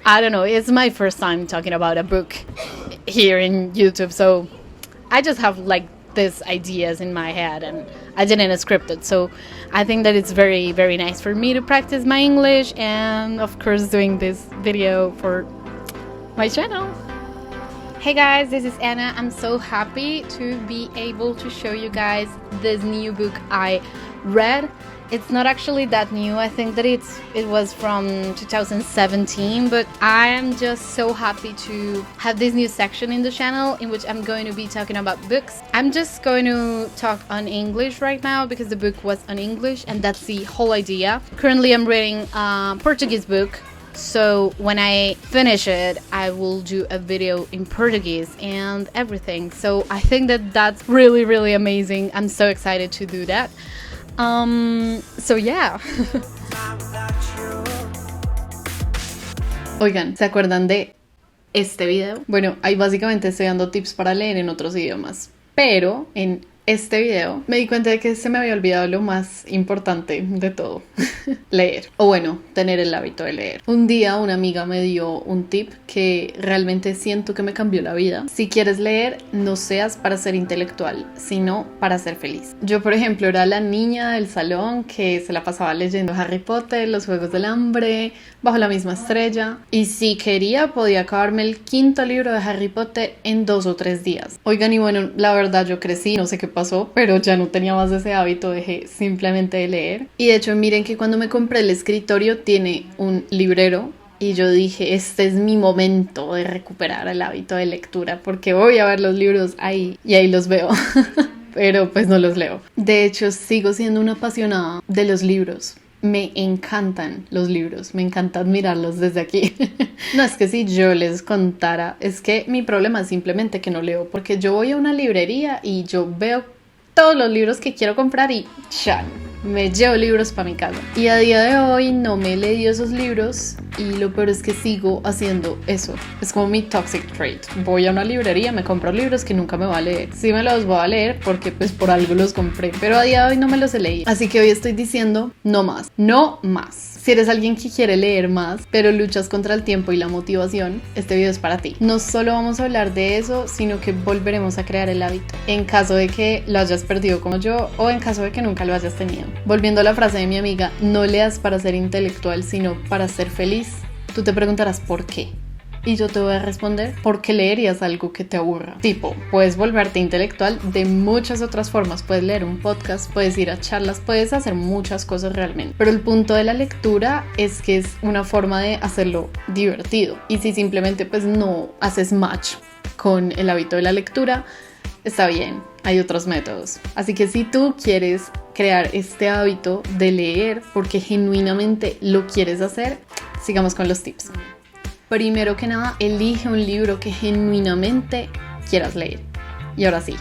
I don't know, it's my first time talking about a book here in YouTube, so I just have like these ideas in my head and I didn't script it, so I think that it's very, very nice for me to practice my English and of course doing this video for my channel. Hey guys, this is Anna. I'm so happy to be able to show you guys this new book I read. It's not actually that new. I think that it was from 2017, but I am just so happy to have this new section in the channel in which I'm going to be talking about books. I'm just going to talk on English right now because the book was on English and that's the whole idea. Currently I'm reading a Portuguese book, so when I finish it I will do a video in Portuguese and everything. So I think that that's really, really amazing. I'm so excited to do that. So yeah. Oigan, ¿se acuerdan de este video? Bueno, ahí básicamente estoy dando tips para leer en otros idiomas, pero en este video me di cuenta de que se me había olvidado lo más importante de todo. Leer, o bueno, tener el hábito de leer. Un día una amiga me dio un tip que realmente siento que me cambió la vida. Si quieres leer, no seas para ser intelectual, sino para ser feliz. Yo, por ejemplo, era la niña del salón que se la pasaba leyendo Harry Potter, Los Juegos del Hambre, Bajo la Misma Estrella, y si quería podía acabarme el 5º libro de Harry Potter en 2 o 3 días. Oigan, y bueno, la verdad yo crecí, no sé qué pasó, pero ya no tenía más ese hábito, dejé simplemente de leer. Y de hecho miren que cuando me compré el escritorio tiene un librero y yo dije, este es mi momento de recuperar el hábito de lectura porque voy a ver los libros ahí y ahí los veo. Pero pues no los leo. De hecho sigo siendo una apasionada de los libros. Me encantan los libros, me encanta admirarlos desde aquí. No, es que si yo les contara, es que mi problema es simplemente que no leo, porque yo voy a una librería y yo veo todos los libros que quiero comprar y ¡chan! Me llevo libros para mi casa. Y a día de hoy no me he leído esos libros y lo peor es que sigo haciendo eso. Es como mi toxic trait. Voy a una librería, me compro libros que nunca me voy a leer. Sí me los voy a leer porque pues por algo los compré, pero a día de hoy no me los he leído. Así que hoy estoy diciendo no más, no más. Si eres alguien que quiere leer más, pero luchas contra el tiempo y la motivación, este video es para ti. No solo vamos a hablar de eso, sino que volveremos a crear el hábito. En caso de que lo hayas perdido como yo, o en caso de que nunca lo hayas tenido. Volviendo a la frase de mi amiga, no leas para ser intelectual, sino para ser feliz. Tú te preguntarás ¿por qué? Y yo te voy a responder, ¿por qué leerías algo que te aburra? Tipo, puedes volverte intelectual de muchas otras formas. Puedes leer un podcast, puedes ir a charlas, puedes hacer muchas cosas realmente. Pero el punto de la lectura es que es una forma de hacerlo divertido. Y si simplemente pues no haces match con el hábito de la lectura, está bien, hay otros métodos. Así que si tú quieres crear este hábito de leer porque genuinamente lo quieres hacer, sigamos con los tips. Primero que nada, elige un libro que genuinamente quieras leer. Y ahora sí,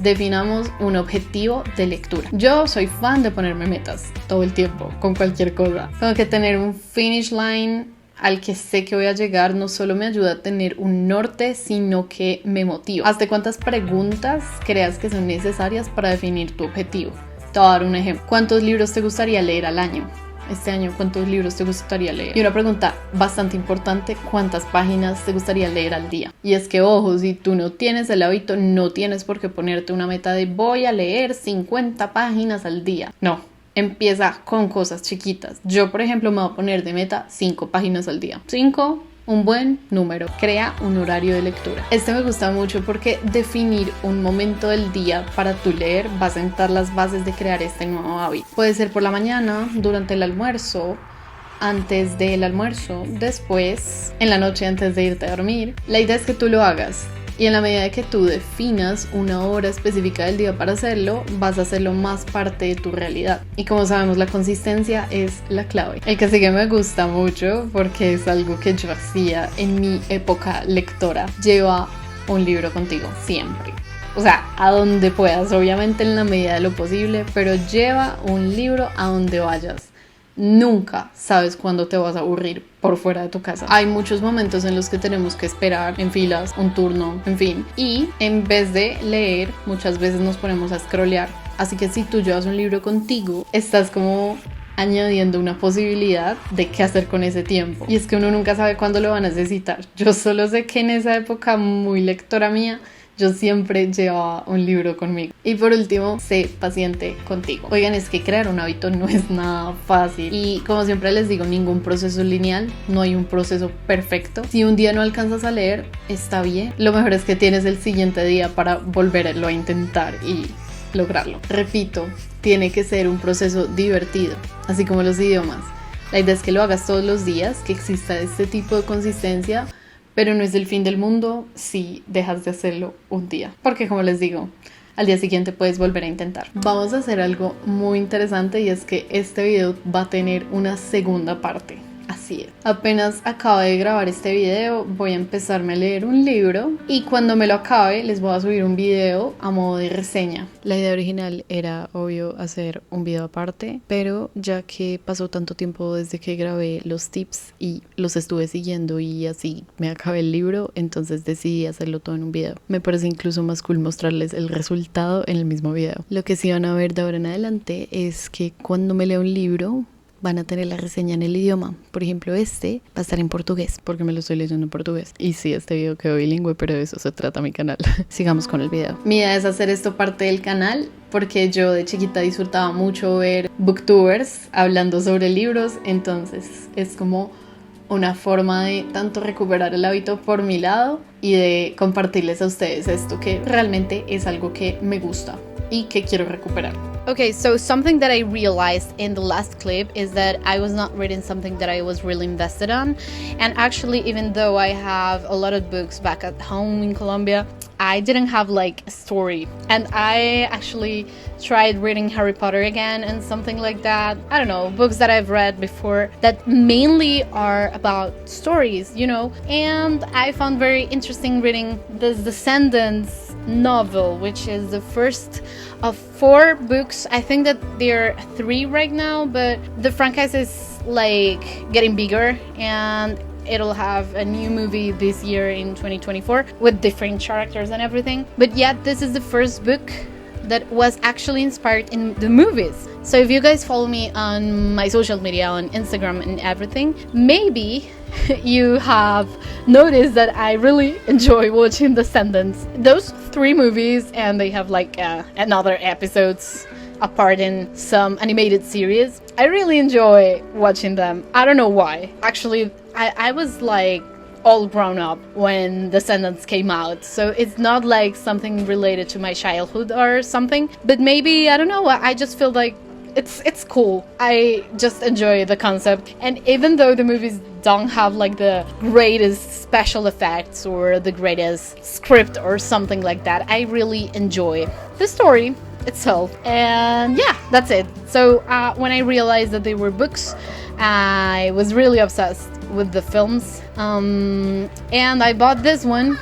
definamos un objetivo de lectura. Yo soy fan de ponerme metas todo el tiempo, con cualquier cosa. Tengo que tener un finish line al que sé que voy a llegar. No solo me ayuda a tener un norte, sino que me motiva. Hazte cuántas preguntas creas que son necesarias para definir tu objetivo. Te voy a dar un ejemplo. ¿Cuántos libros te gustaría leer al año? Este año, ¿cuántos libros te gustaría leer? Y una pregunta bastante importante, ¿cuántas páginas te gustaría leer al día? Y es que, ojo, si tú no tienes el hábito, no tienes por qué ponerte una meta de voy a leer 50 páginas al día. No, empieza con cosas chiquitas. Yo, por ejemplo, me voy a poner de meta 5 páginas al día. 5, un buen número. Crea un horario de lectura. Este me gusta mucho porque definir un momento del día para tu leer va a sentar las bases de crear este nuevo hábito. Puede ser por la mañana, durante el almuerzo, antes del almuerzo, después, en la noche antes de irte a dormir. La idea es que tú lo hagas. Y en la medida que tú definas una hora específica del día para hacerlo, vas a hacerlo más parte de tu realidad. Y como sabemos, la consistencia es la clave. El que sigue me gusta mucho porque es algo que yo hacía en mi época lectora. Lleva un libro contigo, siempre. O sea, a donde puedas, obviamente en la medida de lo posible, pero lleva un libro a donde vayas. Nunca sabes cuándo te vas a aburrir por fuera de tu casa. Hay muchos momentos en los que tenemos que esperar en filas, un turno, en fin. Y en vez de leer, muchas veces nos ponemos a scrollear. Así que si tú llevas un libro contigo, estás como añadiendo una posibilidad de qué hacer con ese tiempo. Y es que uno nunca sabe cuándo lo va a necesitar. Yo solo sé que en esa época muy lectora mía, yo siempre llevaba un libro conmigo. Y por último, sé paciente contigo. Oigan, es que crear un hábito no es nada fácil. Y como siempre les digo, ningún proceso es lineal. No hay un proceso perfecto. Si un día no alcanzas a leer, está bien. Lo mejor es que tienes el siguiente día para volverlo a intentar y lograrlo. Repito, tiene que ser un proceso divertido, así como los idiomas. La idea es que lo hagas todos los días, que exista este tipo de consistencia, pero no es el fin del mundo si dejas de hacerlo un día, porque como les digo, al día siguiente puedes volver a intentar. Vamos a hacer algo muy interesante y es que este video va a tener una segunda parte. Así es. Apenas acabo de grabar este video, voy a empezarme a leer un libro y cuando me lo acabe les voy a subir un video a modo de reseña. La idea original era, obvio, hacer un video aparte, pero ya que pasó tanto tiempo desde que grabé los tips y los estuve siguiendo y así me acabé el libro, entonces decidí hacerlo todo en un video. Me parece incluso más cool mostrarles el resultado en el mismo video. Lo que sí van a ver de ahora en adelante es que cuando me lea un libro van a tener la reseña en el idioma. Por ejemplo, este va a estar en portugués, porque me lo estoy leyendo en portugués. Y sí, este video quedó bilingüe, pero de eso se trata mi canal. Sigamos con el video. Mi idea es hacer esto parte del canal, porque yo de chiquita disfrutaba mucho ver booktubers hablando sobre libros, entonces es como una forma de tanto recuperar el hábito por mi lado y de compartirles a ustedes esto que realmente es algo que me gusta y que quiero recuperar. Okay, so something that I realized in the last clip is that I was not reading something that I was really invested on. And actually, even though I have a lot of books back at home in Colombia, I didn't have like a story. And I actually tried reading Harry Potter again and something like that. I don't know, books that I've read before that mainly are about stories, you know. And I found very interesting reading this Descendants novel, which is the first of 4 books. I think that there are 3 right now, but the franchise is like getting bigger and it'll have a new movie this year in 2024 with different characters and everything. But yet this is the first book that was actually inspired in the movies. So if you guys follow me on my social media, on Instagram and everything, maybe you have noticed that I really enjoy watching Descendants. Those 3 movies, and they have like another episodes apart in some animated series. I really enjoy watching them. I don't know why. Actually, I was like all grown up when Descendants came out, so it's not like something related to my childhood or something, but maybe, I don't know, I just feel like it's cool. I just enjoy the concept, and even though the movies don't have like the greatest special effects or the greatest script or something like that, I really enjoy the story itself. And yeah, that's it. So when I realized that they were books, I was really obsessed with the films, and I bought this one.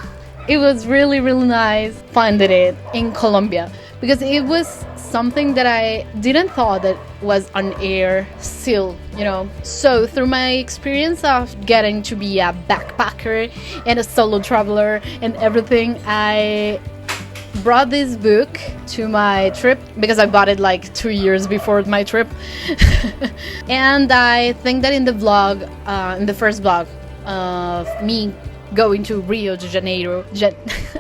It was really nice finding it in Colombia, because it was something that I didn't thought that was on air still, you know. So through my experience of getting to be a backpacker and a solo traveler and everything, I brought this book to my trip, because I bought it like 2 years before my trip. And I think that in the vlog, in the first vlog of me going to Rio de Janeiro,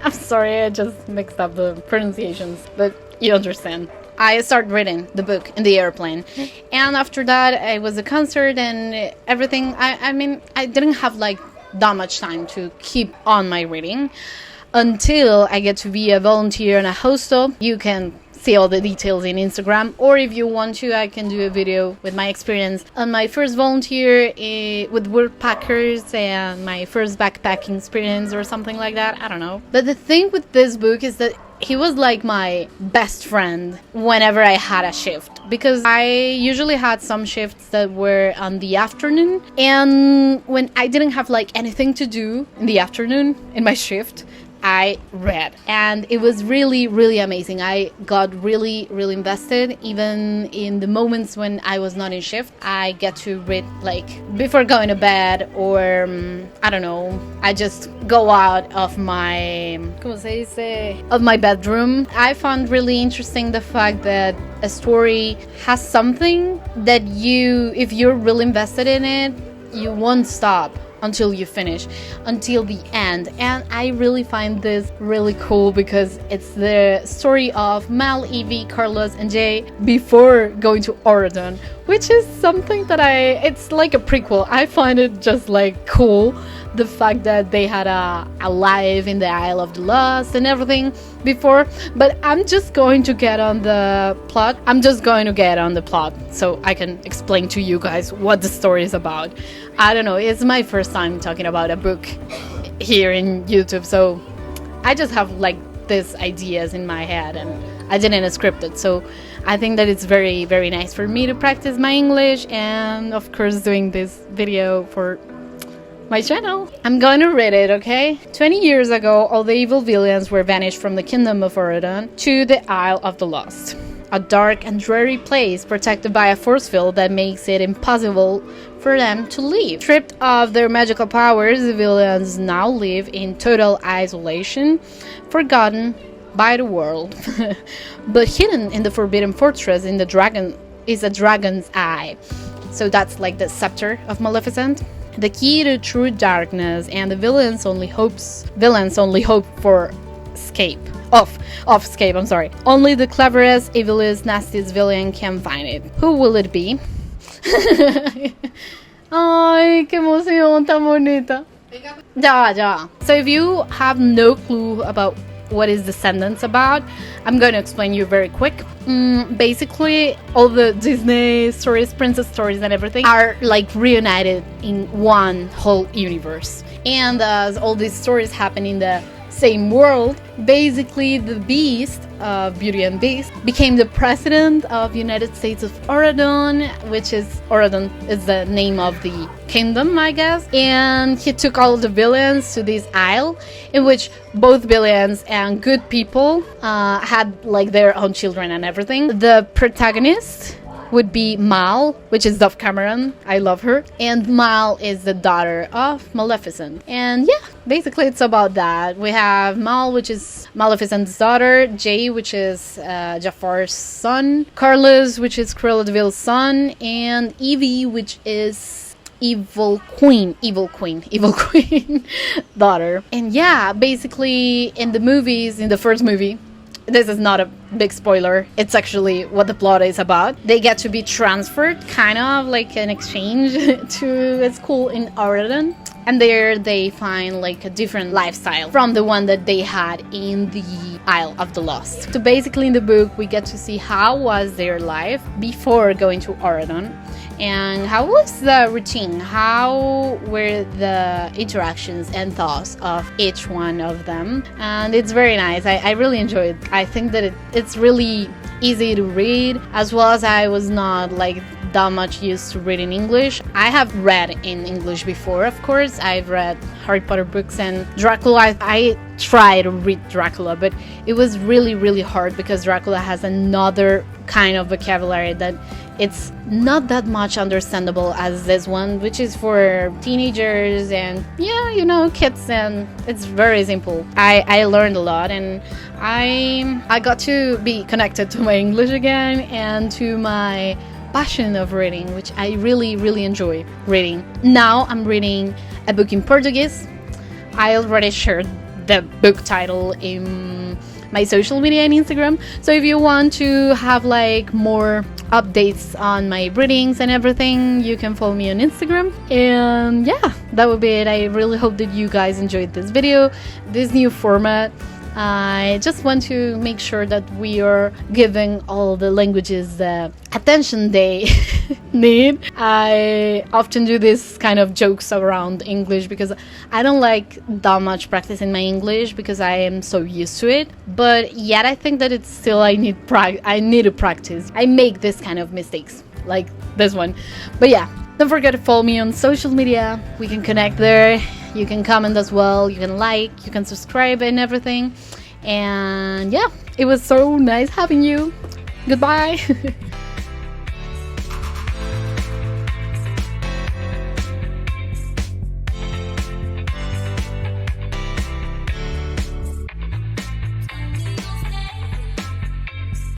I'm sorry, I just mixed up the pronunciations, but you understand. I started reading the book in the airplane, and after that I was a concert and everything. I mean, I didn't have like that much time to keep on my reading until I get to be a volunteer in a hostel. You can see all the details in Instagram, or if you want to, I can do a video with my experience on my first volunteer with woodpackers and my first backpacking experience or something like that. I don't know. But the thing with this book is that he was like my best friend whenever I had a shift, because I usually had some shifts that were on the afternoon, and when I didn't have like anything to do in the afternoon in my shift, I read, and it was really, really amazing. I got really, really invested. Even in the moments when I was not in shift, I get to read like before going to bed, or I don't know, I just go out of my bedroom. I found really interesting the fact that a story has something that if you're really invested in it, you won't stop until you finish, until the end. And I really find this really cool because it's the story of Mel, Evie, Carlos, and Jay before going to Oregon, which is something that it's like a prequel. I find it just like cool, the fact that they had a life in the Isle of the Lost and everything before. But I'm just going to get on the plot. So I can explain to you guys what the story is about. I don't know, it's my first time talking about a book here in YouTube, so I just have like these ideas in my head and I didn't script it. So I think that it's very, very nice for me to practice my English, and of course doing this video for my channel. I'm going to read it, okay? 20 years ago, all the evil villains were banished from the kingdom of Oregon to the Isle of the Lost, a dark and dreary place protected by a force field that makes it impossible for them to leave. Stripped of their magical powers, the villains now live in total isolation, forgotten by the world. But hidden in the forbidden fortress is a dragon's eye. So that's like the scepter of Maleficent, the key to true darkness, and the villains only hope for escape. Escape, I'm sorry. Only the cleverest, evilest, nastiest villain can find it. Who will it be? Ay, qué emoción tan bonita. Ya. So if you have no clue about what is Descendants about, I'm going to explain you very quick. Basically, all the Disney stories, princess stories and everything are like reunited in one whole universe. And as all these stories happen in the same world, basically the Beast, Beauty and Beast, became the president of United States of Oregon, Oregon is the name of the kingdom, I guess. And he took all the villains to this isle, in which both villains and good people had like their own children and everything. The protagonist would be Mal, which is Dove Cameron. I love her. And Mal is the daughter of Maleficent. And yeah, basically it's about that. We have Mal, which is Maleficent's daughter, Jay, which is Jafar's son, Carlos, which is Cruella de Vil's son, and Evie, which is Evil Queen daughter. And yeah, basically in the first movie, this is not a big spoiler, it's actually what the plot is about. They get to be transferred, kind of like an exchange, to a school in Oregon. And there they find like a different lifestyle from the one that they had in the Isle of the Lost. So basically in the book we get to see how was their life before going to Oregon, and how was the routine, how were the interactions and thoughts of each one of them. And it's very nice. I really enjoy it. I think that it's really easy to read, as well as I was not like that much used to reading English. I have read in English before, of course. I've read Harry Potter books and Dracula. I tried to read Dracula, but it was really, really hard because Dracula has another kind of vocabulary that it's not that much understandable as this one, which is for teenagers and kids, and it's very simple. I learned a lot, and I got to be connected to my English again and to my passion of reading, which I really, really enjoy reading. Now I'm reading a book in Portuguese. I already shared the book title in my social media and Instagram, so if you want to have like more updates on my readings and everything, you can follow me on Instagram. And yeah, that would be it. I really hope that you guys enjoyed this video, this new format. I just want to make sure that we are giving all the languages the attention they need. I often do this kind of jokes around English because I don't like that much practice in my English because I am so used to it. But yet I think that it's still I need to practice. I make this kind of mistakes like this one. But yeah, don't forget to follow me on social media. We can connect there. You can comment as well, you can like, you can subscribe and everything. And yeah, it was so nice having you. Goodbye.